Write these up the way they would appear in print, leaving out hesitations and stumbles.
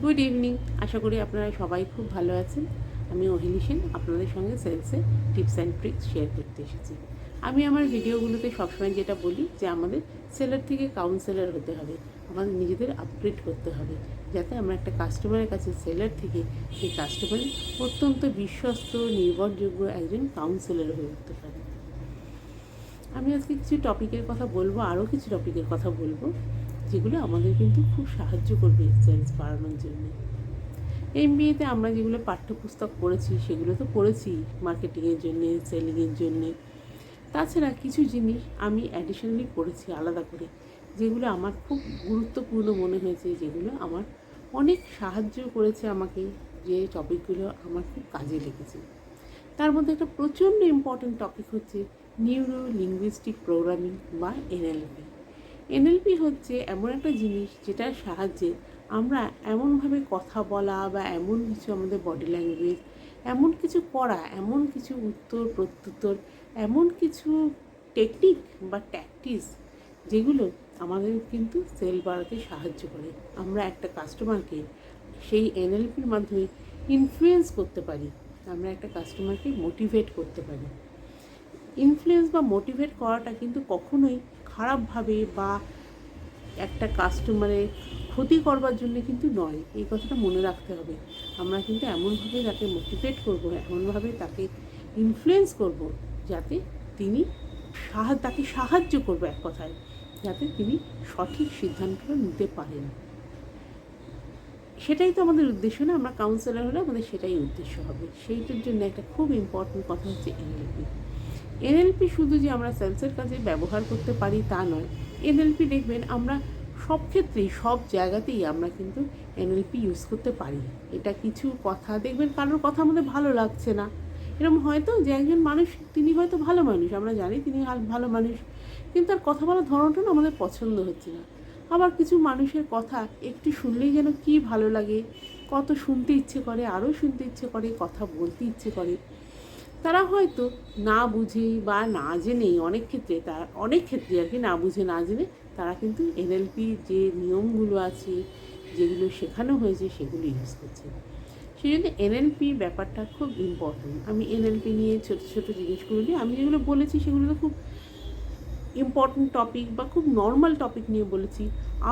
Good evening. আশা করি আপনারা সবাই খুব ভালো আছেন। আমি অহিলি সেন আপনাদের সঙ্গে সেলসে টিপস অ্যান্ড ট্রিক্স শেয়ার করতে এসেছি। আমি আমার ভিডিওগুলোতে সবসময় যেটা বলি যে আমাদের সেলার থেকে কাউন্সেলার হতে হবে, আমাদের নিজেদের আপগ্রেড করতে হবে, যাতে আমরা একটা কাস্টমারের কাছে সেলার থেকে সেই কাস্টমারের অত্যন্ত বিশ্বস্ত নির্ভরযোগ্য একজন কাউন্সেলার হয়ে উঠতে পারি। আমি আজকে কিছু টপিকের কথা বলবো, আরও কিছু টপিকের কথা বলবো, যেগুলো আমাদের কিন্তু খুব সাহায্য করবে সেলস বাড়ানোর জন্য। এমবিএতে আমরা যেগুলো পাঠ্যপুস্তক পড়েছি সেগুলো তো পড়েছি মার্কেটিংয়ের জন্যে, সেলিংয়ের জন্যে। তাছাড়া কিছু জিনিস আমি অ্যাডিশনালি পড়েছি আলাদা করে, যেগুলো আমার খুব গুরুত্বপূর্ণ মনে হয়েছে, যেগুলো আমার অনেক সাহায্য করেছে আমাকে, যে টপিকগুলো আমার খুব কাজে লেগেছে। তার মধ্যে একটা প্রচণ্ড ইম্পর্ট্যান্ট টপিক হচ্ছে নিউরো লিঙ্গুইস্টিক প্রোগ্রামিং বা এনএলপি। এনএলপি হচ্ছে এমন একটা জিনিস যেটার সাহায্যে আমরা এমনভাবে কথা বলা বা এমন কিছু আমাদের বডি ল্যাঙ্গুয়েজ, এমন কিছু করা, এমন কিছু উত্তর প্রত্যুত্তর, এমন কিছু টেকনিক বা ট্যাকটিক্স যেগুলো আমাদের কিন্তু সেল বাড়াতে সাহায্য করে। আমরা একটা কাস্টমারকে সেই এনএলপির মাধ্যমে ইনফ্লুয়েন্স করতে পারি, আমরা একটা কাস্টমারকে মোটিভেট করতে পারি। ইনফ্লুয়েন্স বা মোটিভেট করাটা কিন্তু কখনোই খারাপভাবে বা একটা কাস্টমারের ক্ষতি করবার জন্য কিন্তু নয়, এই কথাটা মনে রাখতে হবে। আমরা কিন্তু এমনভাবে তাকে মোটিভেট করব, এমনভাবে তাকে ইনফ্লুয়েন্স করব, যাতে তিনি তাকে সাহায্য করবো, এক কথায় যাতে তিনি সঠিক সিদ্ধান্তটা নিতে পারেন। সেটাই তো আমাদের উদ্দেশ্য না? আমরা কাউন্সেলর হলে আমাদের সেটাই উদ্দেশ্য হবে। সেইটার জন্য একটা খুব ইম্পর্টেন্ট কথা হচ্ছে এনএলপি। এনএলপি শুধু যে আমরা সেলসের কাজে ব্যবহার করতে পারি তা নয়, এনএলপি দেখবেন আমরা সব ক্ষেত্রেই, সব জায়গাতেই আমরা কিন্তু এনএলপি ইউজ করতে পারি। এটা কিছু কথা দেখবেন কারোর কথা আমাদের ভালো লাগছে না, এরকম হয়তো যে একজন মানুষ, তিনি হয়তো ভালো মানুষ, আমরা জানি তিনি ভালো মানুষ, কিন্তু তার কথা বলার ধরনটা না আমাদের পছন্দ হচ্ছে না। আবার কিছু মানুষের কথা একটু শুনলেই যেন কী ভালো লাগে, কত শুনতে ইচ্ছে করে, আরও শুনতে ইচ্ছে করে, কথা বলতে ইচ্ছে করে। তারা হয়তো না বুঝে বা না জেনেই অনেক ক্ষেত্রে আর কি, না বুঝে না জেনে তারা কিন্তু এনএলপি যে নিয়মগুলো আছে, যেগুলো শেখানো হয়েছে, সেগুলো ইউজ করছে। সেই জন্য এনএলপি ব্যাপারটা খুব ইম্পর্ট্যান্ট। আমি এনএলপি নিয়ে ছোটো ছোটো জিনিসগুলো নিয়ে আমি যেগুলো বলেছি সেগুলো তো খুব ইম্পর্ট্যান্ট টপিক বা খুব নর্মাল টপিক নিয়ে বলেছি।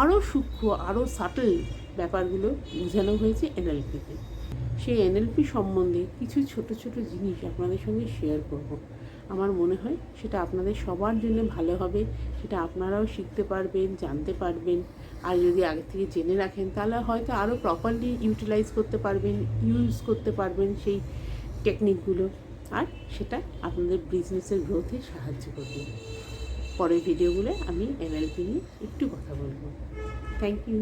আরও সূক্ষ্ম, আরও সাটল ব্যাপারগুলো বোঝানো হয়েছে এনএলপিতে। সেই এনএলপি সম্বন্ধে কিছু ছোট ছোট জিনিস আপনাদের সঙ্গে শেয়ার করব। আমার মনে হয় সেটা আপনাদের সবার জন্য ভালো হবে, সেটা আপনারাও শিখতে পারবেন, জানতে পারবেন। আর যদি আগে থেকে জেনে রাখেন তাহলে হয়তো আরও প্রপারলি ইউটিলাইজ করতে পারবেন, ইউজ করতে পারবেন সেই টেকনিকগুলো, আর সেটা আপনাদের বিজনেসের গ্রোথে সাহায্য করবে। পরের ভিডিওগুলো আমি এনএলপি নিয়ে একটু কথা বলবো। Thank you.